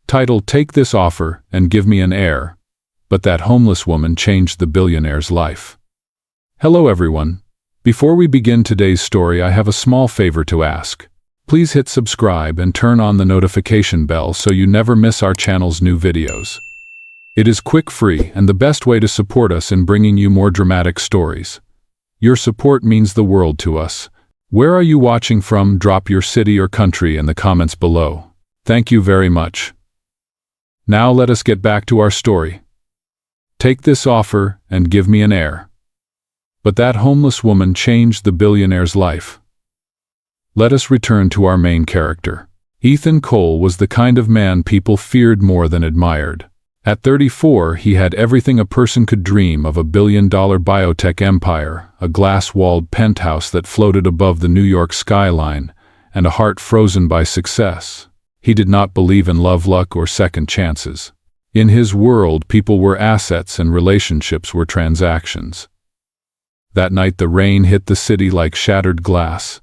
Title: Take this offer and give me an heir. But that homeless woman changed the billionaire's life. Hello everyone. Before we begin today's story, I have a small favor to ask. Please hit subscribe and turn on the notification bell so you never miss our channel's new videos. It is quick, free, and the best way to support us in bringing you more dramatic stories. Your support means the world to us. Where are you watching from? Drop your city or country in the comments below. Thank you very much. Now let us get back to our story. Take this offer and give me an heir. But that homeless woman changed the billionaire's life. Let us return to our main character. Ethan Cole was the kind of man people feared more than admired. At 34, he had everything a person could dream of: a billion-dollar biotech empire, a glass-walled penthouse that floated above the New York skyline, and a heart frozen by success. He did not believe in love, luck, or second chances. In his world, people were assets and relationships were transactions. That night, the rain hit the city like shattered glass.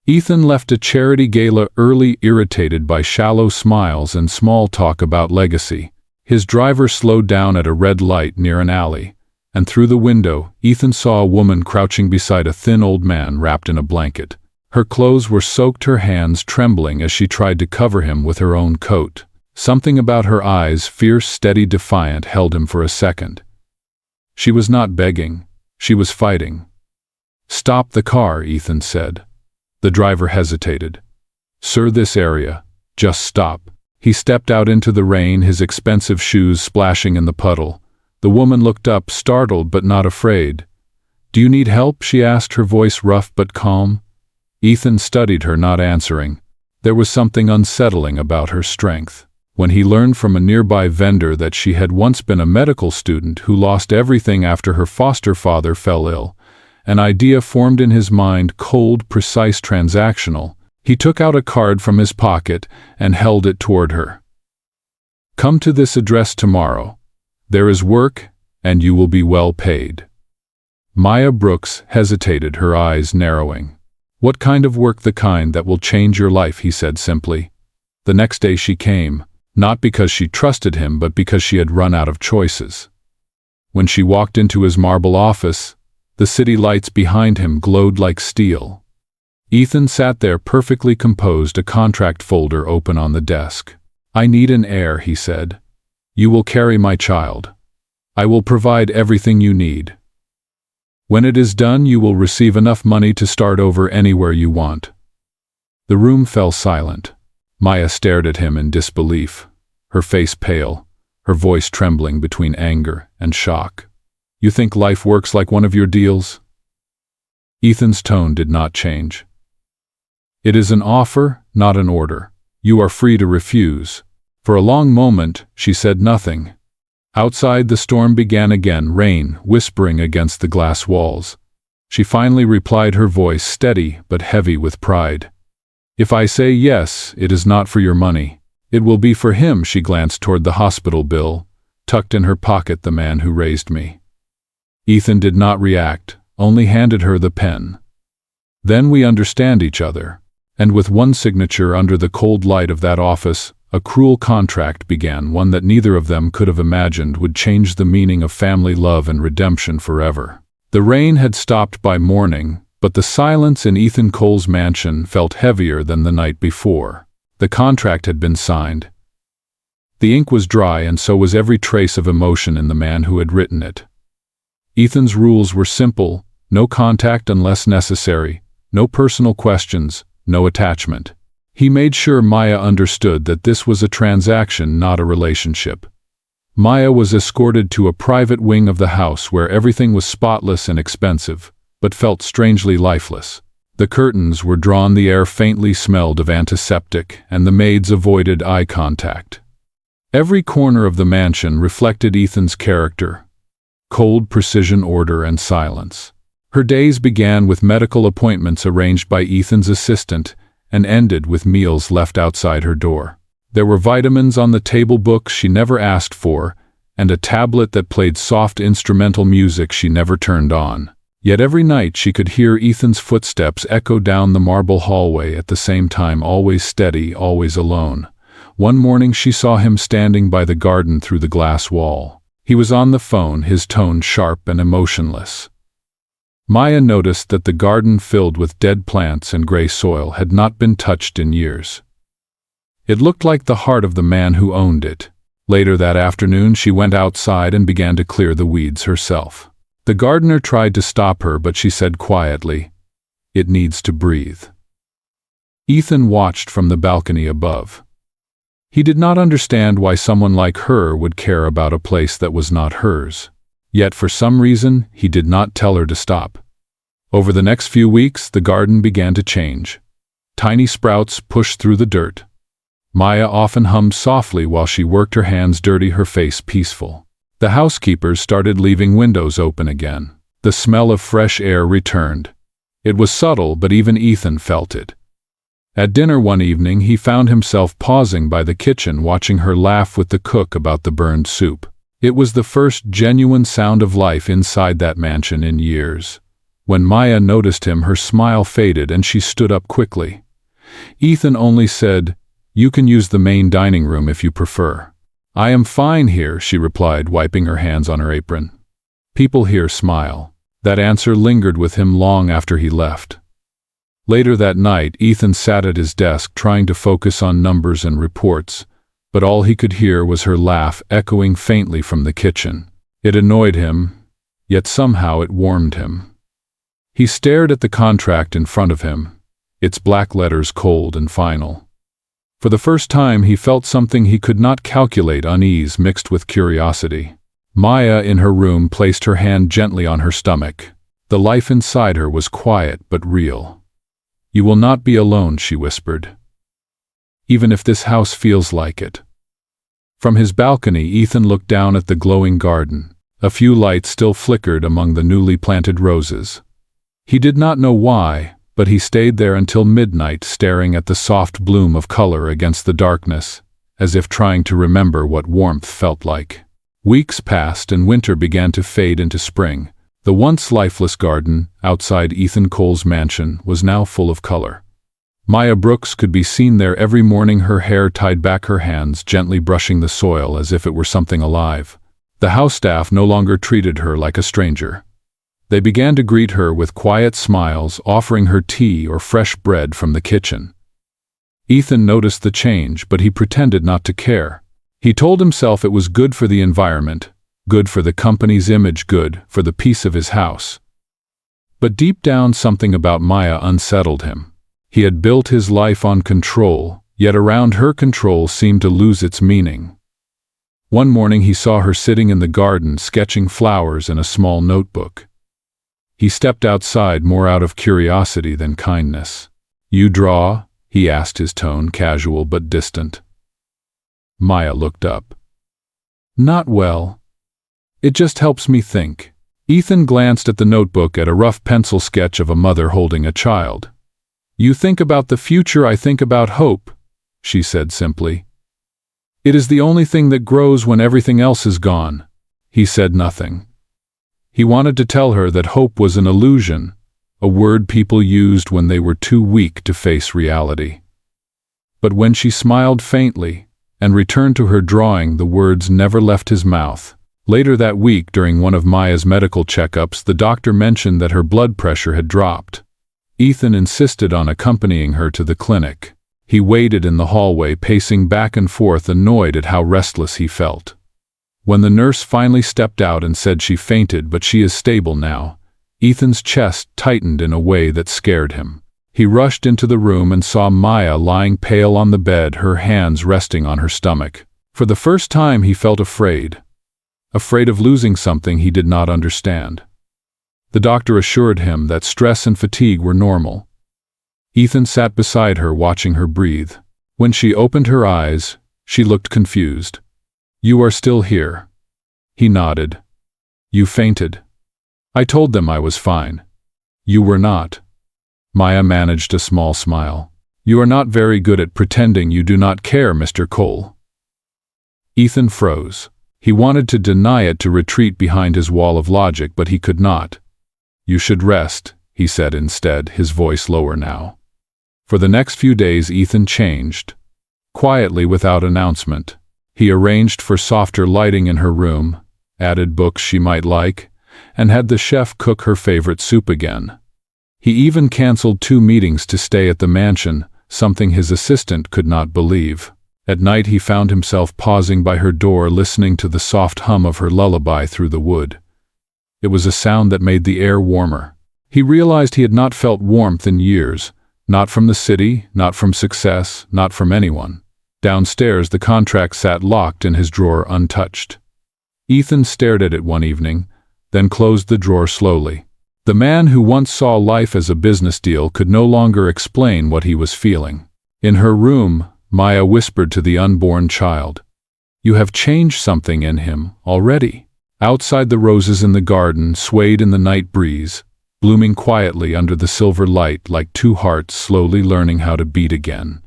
Ethan left a charity gala early, irritated by shallow smiles and small talk about legacy. His driver slowed down at a red light near an alley, and through the window, Ethan saw a woman crouching beside a thin old man wrapped in a blanket. Her clothes were soaked, her hands trembling as she tried to cover him with her own coat. Something about her eyes, fierce, steady, defiant, held him for a second. She was not begging, she was fighting. "Stop the car," Ethan said. The driver hesitated. "Sir, this area. Just stop." He stepped out into the rain, his expensive shoes splashing in the puddle. The woman looked up, startled but not afraid. "Do you need help?" she asked, her voice rough but calm. Ethan studied her, not answering. There was something unsettling about her strength. When he learned from a nearby vendor that she had once been a medical student who lost everything after her foster father fell ill, an idea formed in his mind: cold, precise, transactional. He took out a card from his pocket and held it toward her. "Come to this address tomorrow. There is work, and you will be well paid." Maya Brooks hesitated, her eyes narrowing. "What kind of work?" "The kind that will change your life," he said simply. The next day she came, not because she trusted him, but because she had run out of choices. When she walked into his marble office, the city lights behind him glowed like steel. Ethan sat there, perfectly composed, a contract folder open on the desk. "I need an heir," he said. "You will carry my child. I will provide everything you need. When it is done, you will receive enough money to start over anywhere you want." The room fell silent. Maya stared at him in disbelief, her face pale, her voice trembling between anger and shock. "You think life works like one of your deals?" Ethan's tone did not change. "It is an offer, not an order. You are free to refuse." For a long moment, she said nothing. Outside, the storm began again, rain whispering against the glass walls. She finally replied, her voice steady but heavy with pride. "If I say yes, it is not for your money. It will be for him." She glanced toward the hospital bill, tucked in her pocket. "The man who raised me." Ethan did not react, only handed her the pen. "Then we understand each other." And with one signature under the cold light of that office, a cruel contract began, one that neither of them could have imagined would change the meaning of family, love, and redemption forever. The rain had stopped by morning, but the silence in Ethan Cole's mansion felt heavier than the night before. The contract had been signed. The ink was dry, and so was every trace of emotion in the man who had written it. Ethan's rules were simple: no contact unless necessary, no personal questions, no attachment. He made sure Maya understood that this was a transaction, not a relationship. Maya was escorted to a private wing of the house where everything was spotless and expensive, but felt strangely lifeless. The curtains were drawn, the air faintly smelled of antiseptic, and the maids avoided eye contact. Every corner of the mansion reflected Ethan's character: cold precision, order, and silence. Her days began with medical appointments arranged by Ethan's assistant and ended with meals left outside her door. There were vitamins on the table, books she never asked for, and a tablet that played soft instrumental music she never turned on. Yet every night she could hear Ethan's footsteps echo down the marble hallway at the same time, always steady, always alone. One morning she saw him standing by the garden through the glass wall. He was on the phone, his tone sharp and emotionless. Maya noticed that the garden filled with dead plants and gray soil had not been touched in years. It looked like the heart of the man who owned it. Later that afternoon she went outside and began to clear the weeds herself. The gardener tried to stop her, but she said quietly, "It needs to breathe." Ethan watched from the balcony above. He did not understand why someone like her would care about a place that was not hers. Yet for some reason, he did not tell her to stop. Over the next few weeks, the garden began to change. Tiny sprouts pushed through the dirt. Maya often hummed softly while she worked, her hands dirty, her face peaceful. The housekeepers started leaving windows open again. The smell of fresh air returned. It was subtle, but even Ethan felt it. At dinner one evening, he found himself pausing by the kitchen, watching her laugh with the cook about the burned soup. It was the first genuine sound of life inside that mansion in years. When Maya noticed him, her smile faded and she stood up quickly. Ethan only said, "You can use the main dining room if you prefer." "I am fine here," she replied, wiping her hands on her apron. "People here smile." That answer lingered with him long after he left. Later that night, Ethan sat at his desk trying to focus on numbers and reports, but all he could hear was her laugh echoing faintly from the kitchen. It annoyed him, yet somehow it warmed him. He stared at the contract in front of him, its black letters cold and final. For the first time he felt something he could not calculate, unease mixed with curiosity. Maya, in her room, placed her hand gently on her stomach. The life inside her was quiet but real. "You will not be alone," she whispered. "Even if this house feels like it." From his balcony, Ethan looked down at the glowing garden. A few lights still flickered among the newly planted roses. He did not know why, but he stayed there until midnight, staring at the soft bloom of color against the darkness, as if trying to remember what warmth felt like. Weeks passed and winter began to fade into spring. The once lifeless garden, outside Ethan Cole's mansion, was now full of color. Maya Brooks could be seen there every morning, her hair tied back, her hands gently brushing the soil as if it were something alive. The house staff no longer treated her like a stranger. They began to greet her with quiet smiles, offering her tea or fresh bread from the kitchen. Ethan noticed the change, but he pretended not to care. He told himself it was good for the environment, good for the company's image, good for the peace of his house. But deep down, something about Maya unsettled him. He had built his life on control, yet around her control seemed to lose its meaning. One morning he saw her sitting in the garden, sketching flowers in a small notebook. He stepped outside, more out of curiosity than kindness. "You draw?" he asked, his tone casual but distant. Maya looked up. "Not well. It just helps me think." Ethan glanced at the notebook, at a rough pencil sketch of a mother holding a child. "You think about the future, I think about hope," she said simply. "It is the only thing that grows when everything else is gone." He said nothing. He wanted to tell her that hope was an illusion, a word people used when they were too weak to face reality. But when she smiled faintly and returned to her drawing, the words never left his mouth. Later that week, during one of Maya's medical checkups, the doctor mentioned that her blood pressure had dropped. Ethan insisted on accompanying her to the clinic. He waited in the hallway, pacing back and forth, annoyed at how restless he felt. When the nurse finally stepped out and said she fainted, but she is stable now, Ethan's chest tightened in a way that scared him. He rushed into the room and saw Maya lying pale on the bed, her hands resting on her stomach. For the first time he felt afraid. Afraid of losing something he did not understand. The doctor assured him that stress and fatigue were normal. Ethan sat beside her, watching her breathe. When she opened her eyes, she looked confused. "You are still here." He nodded. "You fainted." "I told them I was fine." "You were not." Maya managed a small smile. "You are not very good at pretending you do not care, Mr. Cole." Ethan froze. He wanted to deny it, to retreat behind his wall of logic, but he could not. "You should rest," he said instead, his voice lower now. For the next few days Ethan changed. Quietly, without announcement, he arranged for softer lighting in her room, added books she might like, and had the chef cook her favorite soup again. He even canceled 2 meetings to stay at the mansion, something his assistant could not believe. At night he found himself pausing by her door, listening to the soft hum of her lullaby through the wood. It was a sound that made the air warmer. He realized he had not felt warmth in years, not from the city, not from success, not from anyone. Downstairs, the contract sat locked in his drawer, untouched. Ethan stared at it one evening, then closed the drawer slowly. The man who once saw life as a business deal could no longer explain what he was feeling. In her room, Maya whispered to the unborn child, "You have changed something in him already." Outside, the roses in the garden swayed in the night breeze, blooming quietly under the silver light like 2 hearts slowly learning how to beat again.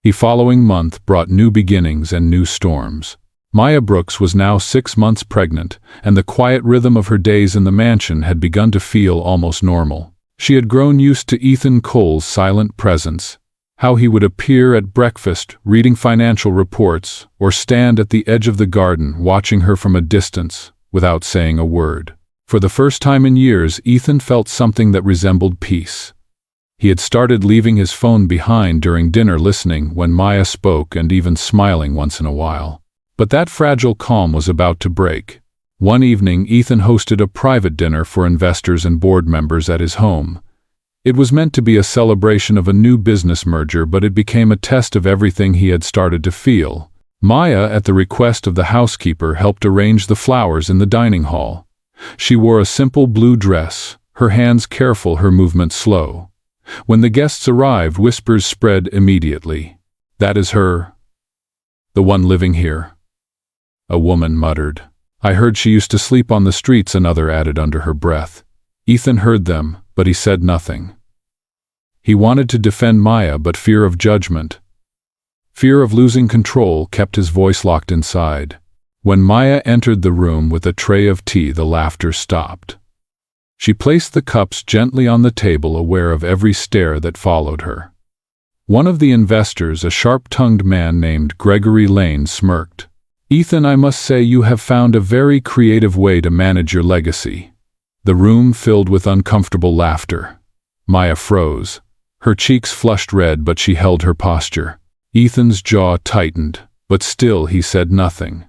The following month brought new beginnings and new storms. Maya Brooks was now 6 months pregnant, and the quiet rhythm of her days in the mansion had begun to feel almost normal. She had grown used to Ethan Cole's silent presence, how he would appear at breakfast reading financial reports or stand at the edge of the garden watching her from a distance without saying a word. For the first time in years, Ethan felt something that resembled peace. He had started leaving his phone behind during dinner, listening when Maya spoke and even smiling once in a while. But that fragile calm was about to break. One evening, Ethan hosted a private dinner for investors and board members at his home. It was meant to be a celebration of a new business merger, but it became a test of everything he had started to feel. Maya, at the request of the housekeeper, helped arrange the flowers in the dining hall. She wore a simple blue dress, her hands careful, her movements slow. When the guests arrived, whispers spread immediately. "That is her. The one living here." A woman muttered. "I heard she used to sleep on the streets," another added under her breath. Ethan heard them, but he said nothing. He wanted to defend Maya, but fear of judgment, fear of losing control, kept his voice locked inside. When Maya entered the room with a tray of tea, the laughter stopped. She placed the cups gently on the table, aware of every stare that followed her. One of the investors, a sharp-tongued man named Gregory Lane, smirked. "Ethan, I must say you have found a very creative way to manage your legacy." The room filled with uncomfortable laughter. Maya froze. Her cheeks flushed red, but she held her posture. Ethan's jaw tightened, but still he said nothing.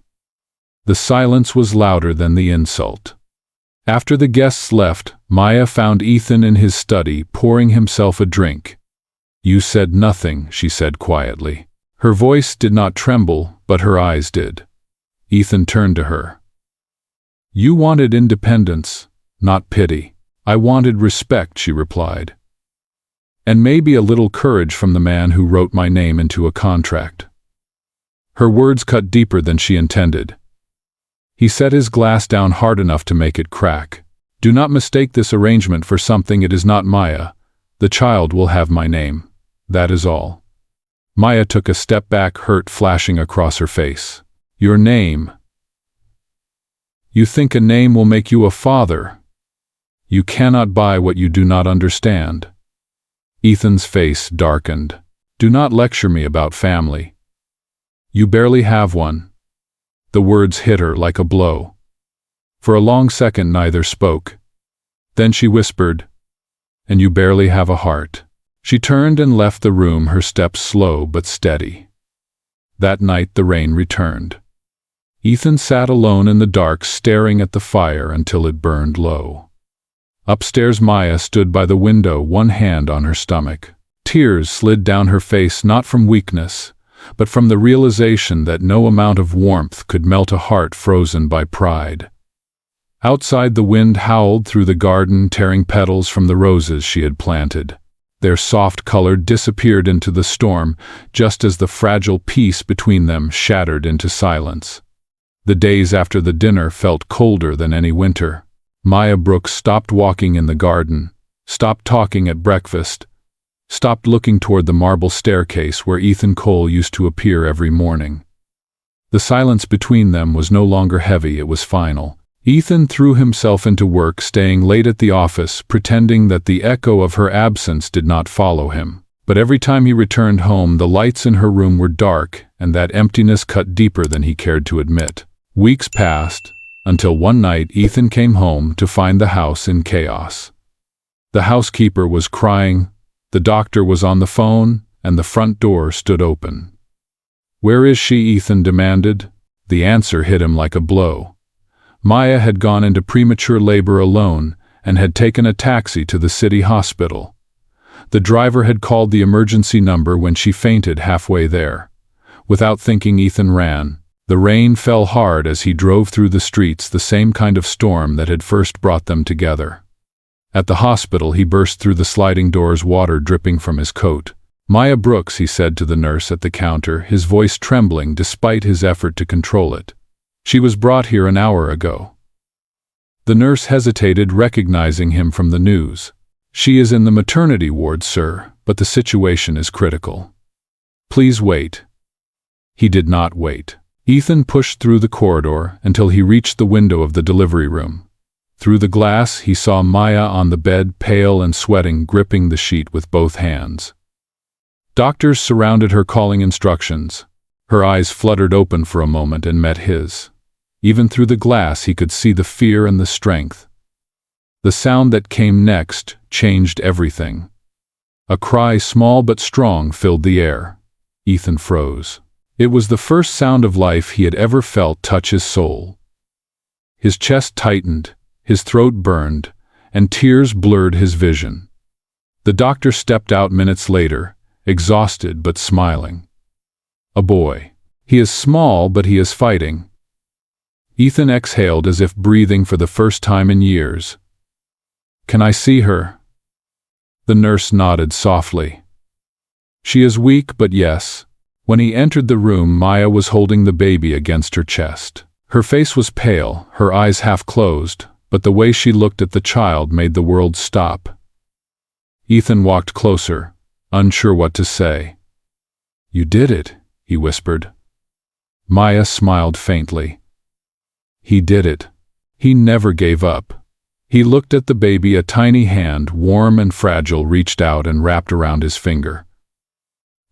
The silence was louder than the insult. After the guests left, Maya found Ethan in his study, pouring himself a drink. "You said nothing," she said quietly. Her voice did not tremble, but her eyes did. Ethan turned to her. "You wanted independence, not pity." "I wanted respect," she replied. "And maybe a little courage from the man who wrote my name into a contract." Her words cut deeper than she intended. He set his glass down hard enough to make it crack. "Do not mistake this arrangement for something it is not, Maya. The child will have my name. That is all." Maya took a step back, hurt flashing across her face. "Your name? You think a name will make you a father? You cannot buy what you do not understand." Ethan's face darkened. "Do not lecture me about family. You barely have one." The words hit her like a blow. For a long second neither spoke. Then she whispered, "And you barely have a heart." She turned and left the room, her steps slow but steady. That night the rain returned. Ethan sat alone in the dark, staring at the fire until it burned low. Upstairs, Maya stood by the window, one hand on her stomach. Tears slid down her face, not from weakness, but from the realization that no amount of warmth could melt a heart frozen by pride. Outside, the wind howled through the garden, tearing petals from the roses she had planted. Their soft color disappeared into the storm, just as the fragile peace between them shattered into silence. The days after the dinner felt colder than any winter. Maya Brooks stopped walking in the garden, stopped talking at breakfast, stopped looking toward the marble staircase where Ethan Cole used to appear every morning. The silence between them was no longer heavy, it was final. Ethan threw himself into work, staying late at the office, pretending that the echo of her absence did not follow him. But every time he returned home, the lights in her room were dark, and that emptiness cut deeper than he cared to admit. Weeks passed, until one night Ethan came home to find the house in chaos. The housekeeper was crying, the doctor was on the phone, and the front door stood open. "Where is she?" Ethan demanded. The answer hit him like a blow. Maya had gone into premature labor alone and had taken a taxi to the city hospital. The driver had called the emergency number when she fainted halfway there. Without thinking, Ethan ran. The rain fell hard as he drove through the streets, the same kind of storm that had first brought them together. At the hospital, he burst through the sliding doors, water dripping from his coat. "Maya Brooks," he said to the nurse at the counter, his voice trembling despite his effort to control it. "She was brought here an hour ago." The nurse hesitated, recognizing him from the news. "She is in the maternity ward, sir, but the situation is critical. Please wait." He did not wait. Ethan pushed through the corridor until he reached the window of the delivery room. Through the glass, he saw Maya on the bed, pale and sweating, gripping the sheet with both hands. Doctors surrounded her, calling instructions. Her eyes fluttered open for a moment and met his. Even through the glass, he could see the fear and the strength. The sound that came next changed everything. A cry, small but strong, filled the air. Ethan froze. It was the first sound of life he had ever felt touch his soul. His chest tightened, his throat burned, and tears blurred his vision. The doctor stepped out minutes later, exhausted but smiling. "A boy. He is small, but he is fighting." Ethan exhaled as if breathing for the first time in years. "Can I see her?" The nurse nodded softly. "She is weak, but yes." When he entered the room, Maya was holding the baby against her chest. Her face was pale, her eyes half closed, but the way she looked at the child made the world stop. Ethan walked closer, unsure what to say. "You did it," he whispered. Maya smiled faintly. He did it. He never gave up. He looked at the baby, a tiny hand, warm and fragile, reached out and wrapped around his finger.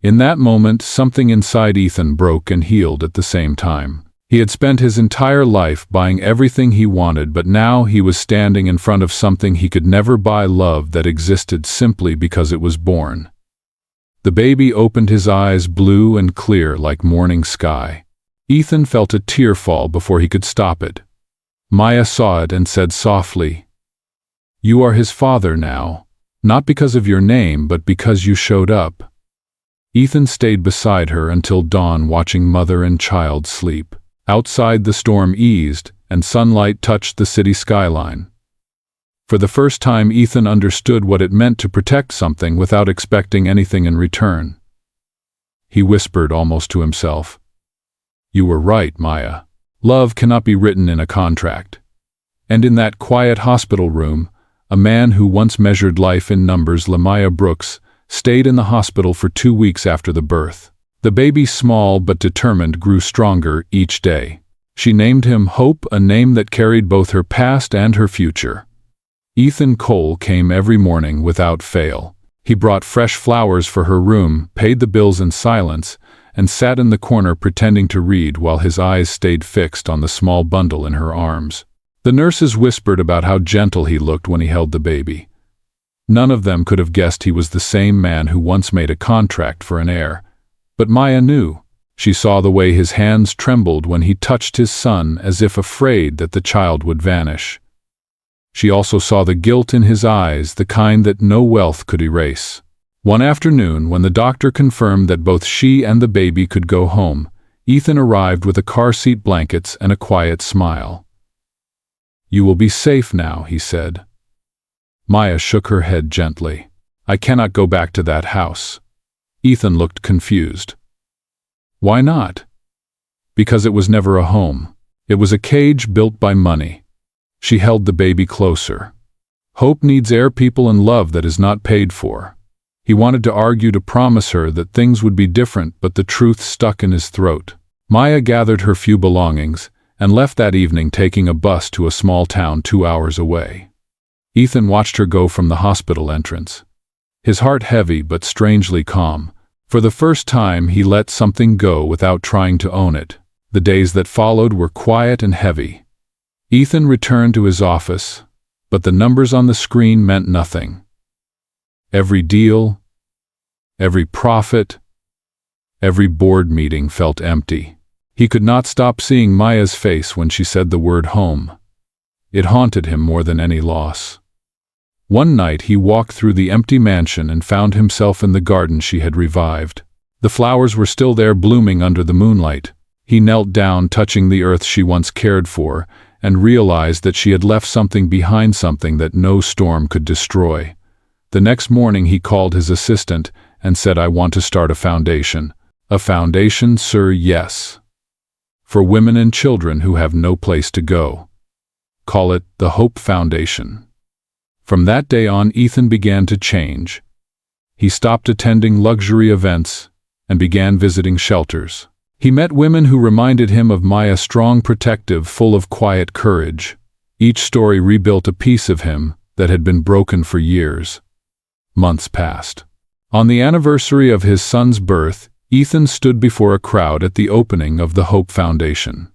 In that moment, something inside Ethan broke and healed at the same time. He had spent his entire life buying everything he wanted, but now he was standing in front of something he could never buy: love that existed simply because it was born. The baby opened his eyes, blue and clear like morning sky. Ethan felt a tear fall before he could stop it. Maya saw it and said softly, "You are his father now, not because of your name, but because you showed up." Ethan stayed beside her until dawn, watching mother and child sleep. Outside, the storm eased, and sunlight touched the city skyline. For the first time, Ethan understood what it meant to protect something without expecting anything in return. He whispered almost to himself, "You were right, Maya. Love cannot be written in a contract." And in that quiet hospital room, a man who once measured life in numbers, Maya Brooks, stayed in the hospital for 2 weeks after the birth. The baby, small but determined, grew stronger each day. She named him Hope, a name that carried both her past and her future. Ethan Cole came every morning without fail. He brought fresh flowers for her room, paid the bills in silence, and sat in the corner pretending to read while his eyes stayed fixed on the small bundle in her arms. The nurses whispered about how gentle he looked when he held the baby. None of them could have guessed he was the same man who once made a contract for an heir. But Maya knew. She saw the way his hands trembled when he touched his son, as if afraid that the child would vanish. She also saw the guilt in his eyes, the kind that no wealth could erase. One afternoon, when the doctor confirmed that both she and the baby could go home, Ethan arrived with a car seat, blankets, and a quiet smile. "You will be safe now," he said. Maya shook her head gently. "I cannot go back to that house." Ethan looked confused. "Why not?" "Because it was never a home. It was a cage built by money." She held the baby closer. "Hope needs heir, people, and love that is not paid for." He wanted to argue, to promise her that things would be different, but the truth stuck in his throat. Maya gathered her few belongings and left that evening, taking a bus to a small town 2 hours away. Ethan watched her go from the hospital entrance. his heart heavy but strangely calm. For the first time he let something go without trying to own it. The days that followed were quiet and heavy. Ethan returned to his office, but the numbers on the screen meant nothing. Every deal, every profit, every board meeting felt empty. He could not stop seeing Maya's face when she said the word home. It haunted him more than any loss. One night he walked through the empty mansion and found himself in the garden she had revived. The flowers were still there, blooming under the moonlight. He knelt down, touching the earth she once cared for, and realized that she had left something behind, something that no storm could destroy. The next morning he called his assistant and said, "I want to start a foundation." "A foundation, sir?" "Yes. For women and children who have no place to go. Call it the Hope Foundation." From that day on, Ethan began to change. He stopped attending luxury events and began visiting shelters. He met women who reminded him of Maya, strong, protective, full of quiet courage. Each story rebuilt a piece of him that had been broken for years. Months passed. On the anniversary of his son's birth, Ethan stood before a crowd at the opening of the Hope Foundation.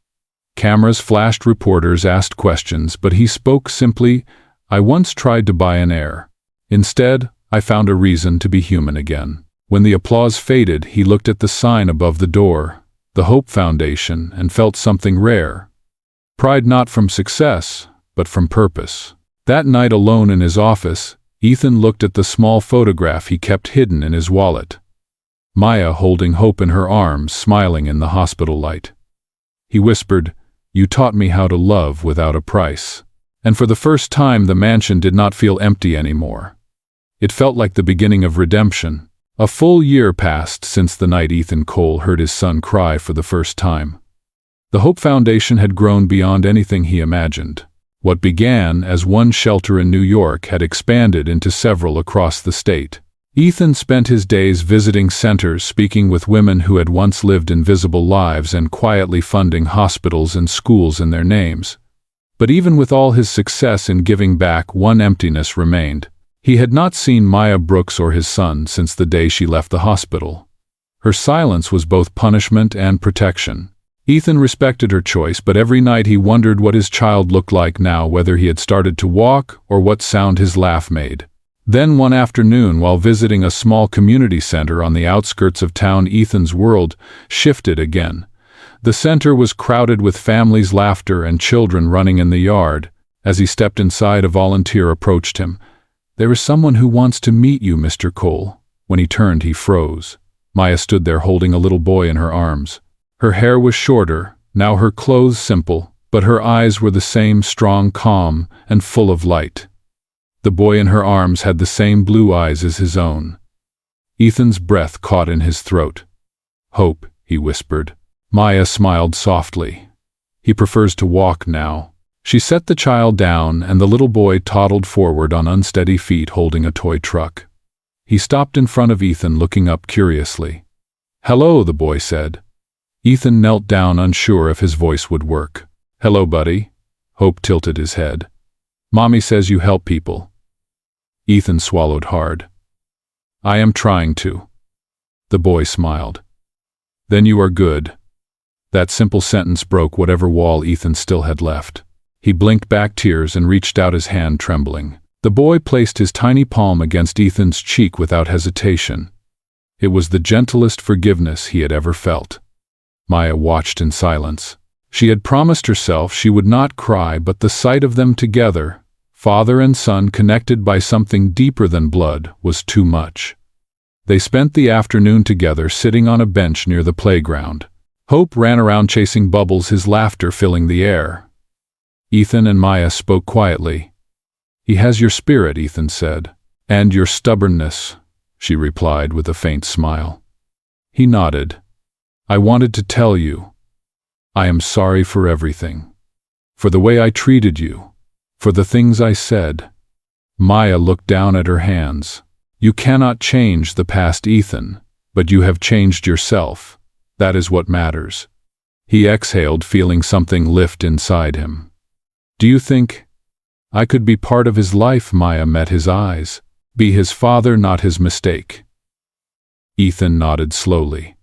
Cameras flashed, reporters asked questions, but he spoke simply, "I once tried to buy an heir. Instead, I found a reason to be human again." When the applause faded, he looked at the sign above the door, the Hope Foundation, and felt something rare. Pride, not from success, but from purpose. That night, alone in his office, Ethan looked at the small photograph he kept hidden in his wallet. Maya holding hope in her arms, smiling in the hospital light. He whispered, "You taught me how to love without a price." And for the first time, the mansion did not feel empty anymore. It felt like the beginning of redemption. A full year passed since the night Ethan Cole heard his son cry for the first time. The Hope Foundation had grown beyond anything he imagined. What began as one shelter in New York had expanded into several across the state. Ethan spent his days visiting centers, speaking with women who had once lived invisible lives, and quietly funding hospitals and schools in their names. But even with all his success in giving back, one emptiness remained. He had not seen Maya Brooks or his son since the day she left the hospital. Her silence was both punishment and protection. Ethan respected her choice, but every night he wondered what his child looked like now, whether he had started to walk or what sound his laugh made. Then one afternoon, while visiting a small community center on the outskirts of town, Ethan's world shifted again. The center was crowded with families, laughter, and children running in the yard. As he stepped inside, a volunteer approached him. "There is someone who wants to meet you, Mr. Cole." When he turned, he froze. Maya stood there holding a little boy in her arms. Her hair was shorter, now her clothes simple, but her eyes were the same, strong, calm, and full of light. The boy in her arms had the same blue eyes as his own. Ethan's breath caught in his throat. "Hope," he whispered. Maya smiled softly. "He prefers to walk now." She set the child down, and the little boy toddled forward on unsteady feet, holding a toy truck. He stopped in front of Ethan, looking up curiously. "Hello," the boy said. Ethan knelt down, unsure if his voice would work. "Hello, buddy." Hope tilted his head. "Mommy says you help people." Ethan swallowed hard. "I am trying to." The boy smiled. "Then you are good." That simple sentence broke whatever wall Ethan still had left. He blinked back tears and reached out his hand, trembling. The boy placed his tiny palm against Ethan's cheek without hesitation. It was the gentlest forgiveness he had ever felt. Maya watched in silence. She had promised herself she would not cry, but the sight of them together, father and son connected by something deeper than blood, was too much. They spent the afternoon together, sitting on a bench near the playground. Hope ran around chasing bubbles, his laughter filling the air. Ethan and Maya spoke quietly. "He has your spirit," Ethan said. "And your stubbornness," she replied with a faint smile. He nodded. "I wanted to tell you. I am sorry for everything. For the way I treated you. For the things I said." Maya looked down at her hands. "You cannot change the past, Ethan, but you have changed yourself. That is what matters." He exhaled, feeling something lift inside him. "Do you think I could be part of his life?" Maya met his eyes. Be his father, not his mistake. Ethan nodded slowly.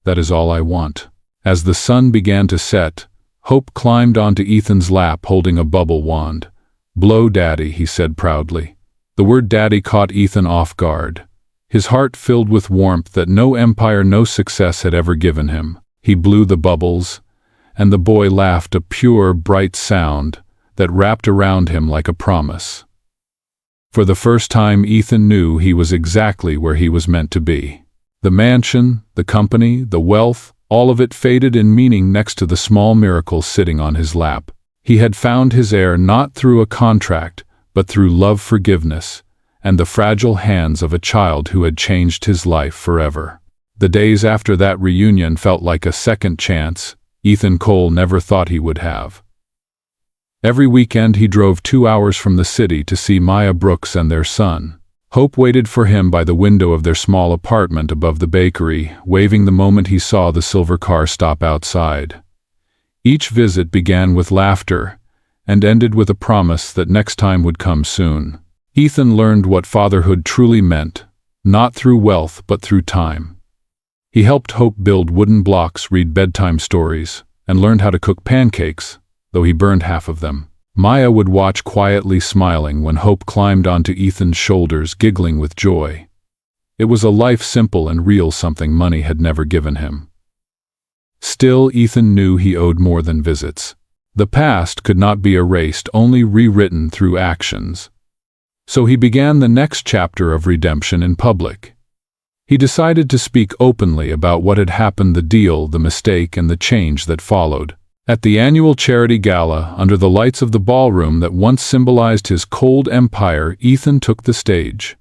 That is all I want. As the sun began to set, Hope climbed onto Ethan's lap holding a bubble wand. Blow, Daddy, he said proudly. The word Daddy caught Ethan off guard. His heart filled with warmth that no empire, no success had ever given him. He blew the bubbles, and the boy laughed, a pure, bright sound that wrapped around him like a promise. For the first time, Ethan knew he was exactly where he was meant to be. The mansion, the company, the wealth, all of it faded in meaning next to the small miracle sitting on his lap. He had found his heir not through a contract, but through love, forgiveness, and the fragile hands of a child who had changed his life forever. The days after that reunion felt like a second chance Ethan Cole never thought he would have. Every weekend he drove 2 hours from the city to see Maya Brooks and their son. Hope waited for him by the window of their small apartment above the bakery, waving the moment he saw the silver car stop outside. Each visit began with laughter and ended with a promise that next time would come soon. Ethan learned what fatherhood truly meant, not through wealth but through time. He helped Hope build wooden blocks, read bedtime stories, and learned how to cook pancakes, though he burned half of them. Maya would watch quietly, smiling when Hope climbed onto Ethan's shoulders, giggling with joy. It was a life simple and real, something money had never given him. Still, Ethan knew he owed more than visits. The past could not be erased, only rewritten through actions. So he began the next chapter of redemption in public. He decided to speak openly about what had happened, the deal, the mistake, and the change that followed. At the annual charity gala, under the lights of the ballroom that once symbolized his cold empire, Ethan took the stage.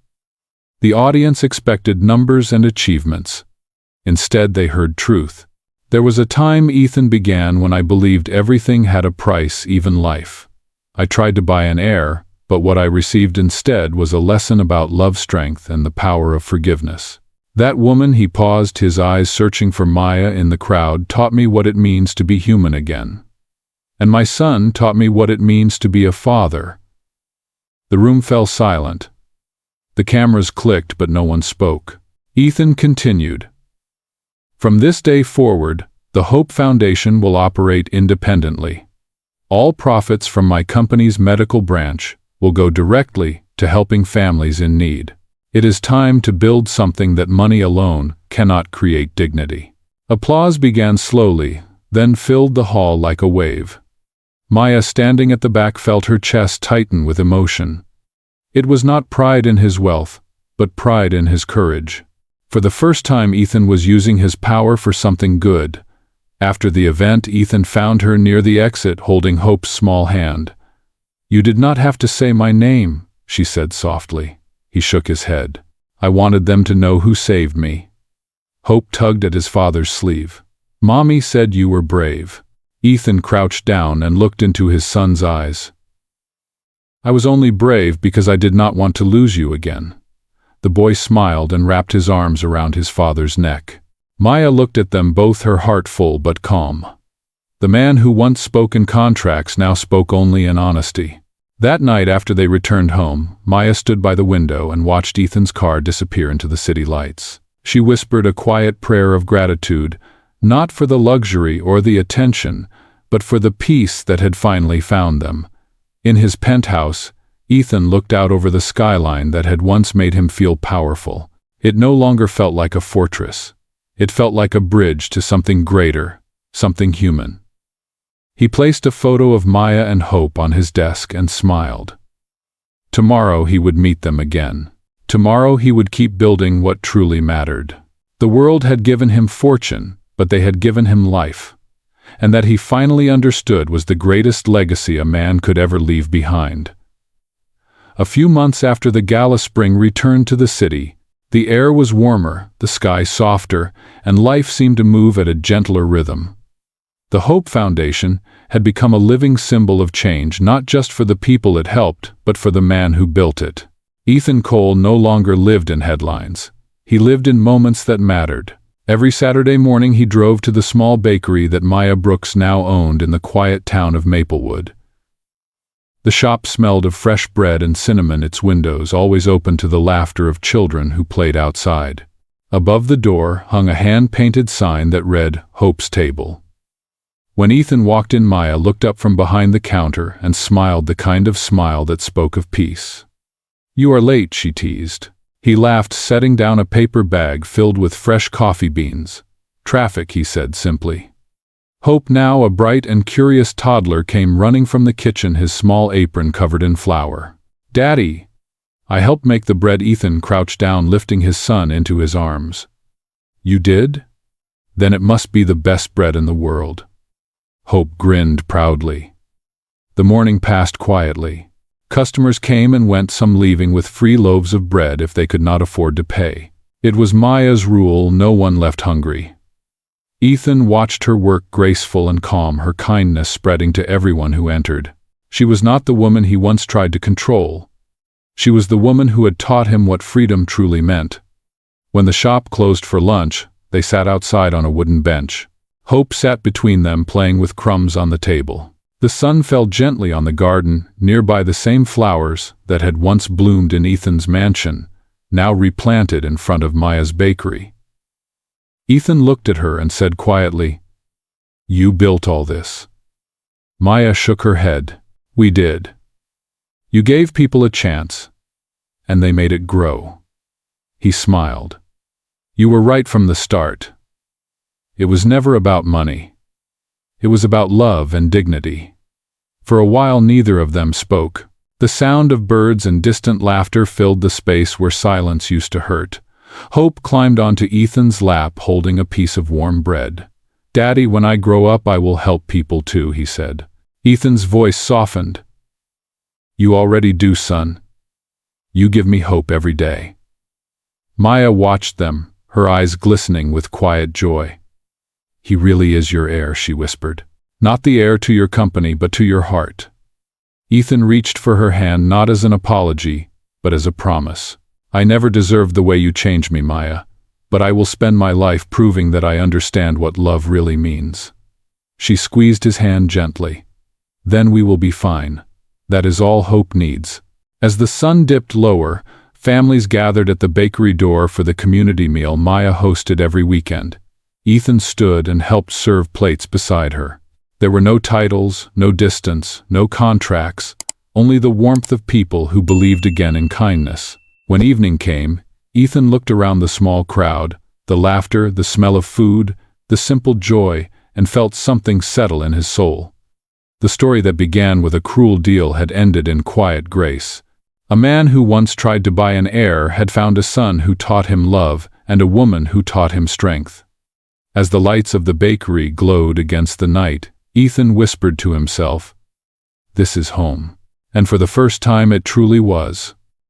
The audience expected numbers and achievements. Instead, they heard truth. There was a time, Ethan began, when I believed everything had a price, even life. I tried to buy an heir, but what I received instead was a lesson about love, strength, and the power of forgiveness. That woman, he paused, his eyes searching for Maya in the crowd, taught me what it means to be human again. And my son taught me what it means to be a father. The room fell silent. The cameras clicked, but no one spoke. Ethan continued. From this day forward, the Hope Foundation will operate independently. All profits from my company's medical branch will go directly to helping families in need. It is time to build something that money alone cannot create: dignity. Applause began slowly, then filled the hall like a wave. Maya, standing at the back, felt her chest tighten with emotion. It was not pride in his wealth, but pride in his courage. For the first time, Ethan was using his power for something good. After the event, Ethan found her near the exit, holding Hope's small hand. "You did not have to say my name," she said softly. He shook his head. "I wanted them to know who saved me." Hope tugged at his father's sleeve. "Mommy said you were brave." Ethan crouched down and looked into his son's eyes. "I was only brave because I did not want to lose you again." The boy smiled and wrapped his arms around his father's neck. Maya looked at them both, her heart full but calm. The man who once spoke in contracts now spoke only in honesty. That night, after they returned home, Maya stood by the window and watched Ethan's car disappear into the city lights. She whispered a quiet prayer of gratitude, not for the luxury or the attention, but for the peace that had finally found them. In his penthouse, Ethan looked out over the skyline that had once made him feel powerful. It no longer felt like a fortress. It felt like a bridge to something greater, something human. He placed a photo of Maya and Hope on his desk and smiled. Tomorrow he would meet them again. Tomorrow he would keep building what truly mattered. The world had given him fortune, but they had given him life. And that he finally understood was the greatest legacy a man could ever leave behind. A few months after the gala, spring returned to the city. The air was warmer, the sky softer, and life seemed to move at a gentler rhythm. The Hope Foundation had become a living symbol of change, not just for the people it helped, but for the man who built it. Ethan Cole no longer lived in headlines. He lived in moments that mattered. Every Saturday morning he drove to the small bakery that Maya Brooks now owned in the quiet town of Maplewood. The shop smelled of fresh bread and cinnamon, its windows always open to the laughter of children who played outside. Above the door hung a hand-painted sign that read, "Hope's Table." When Ethan walked in, Maya looked up from behind the counter and smiled the kind of smile that spoke of peace. "You are late," she teased. He laughed, setting down a paper bag filled with fresh coffee beans. "Traffic," he said simply. Hope, now a bright and curious toddler, came running from the kitchen, his small apron covered in flour. "Daddy!" "I helped make the bread." Ethan crouched down, lifting his son into his arms. "You did? Then it must be the best bread in the world." Hope grinned proudly. The morning passed quietly. Customers came and went, some leaving with free loaves of bread if they could not afford to pay. It was Maya's rule: no one left hungry. Ethan watched her work, graceful and calm, her kindness spreading to everyone who entered. She was not the woman he once tried to control. She was the woman who had taught him what freedom truly meant. When the shop closed for lunch, they sat outside on a wooden bench. Hope sat between them, playing with crumbs on the table. The sun fell gently on the garden, nearby the same flowers that had once bloomed in Ethan's mansion, now replanted in front of Maya's bakery. Ethan looked at her and said quietly, "You built all this?" Maya shook her head. "We did. You gave people a chance, and they made it grow." He smiled. "You were right from the start. It was never about money. It was about love and dignity." For a while neither of them spoke. The sound of birds and distant laughter filled the space where silence used to hurt. Hope climbed onto Ethan's lap, holding a piece of warm bread. "Daddy, when I grow up I will help people too," he said. Ethan's voice softened. "You already do, son. You give me hope every day." Maya watched them, her eyes glistening with quiet joy. "He really is your heir," she whispered. "Not the heir to your company, but to your heart." Ethan reached for her hand, not as an apology, but as a promise. "I never deserved the way you changed me, Maya, but I will spend my life proving that I understand what love really means." She squeezed his hand gently. "Then we will be fine. That is all Hope needs." As the sun dipped lower, families gathered at the bakery door for the community meal Maya hosted every weekend. Ethan stood and helped serve plates beside her. There were no titles, no distance, no contracts, only the warmth of people who believed again in kindness. When evening came, Ethan looked around the small crowd, the laughter, the smell of food, the simple joy, and felt something settle in his soul. The story that began with a cruel deal had ended in quiet grace. A man who once tried to buy an heir had found a son who taught him love, and a woman who taught him strength. As the lights of the bakery glowed against the night, Ethan whispered to himself, "This is home." And for the first time it truly was.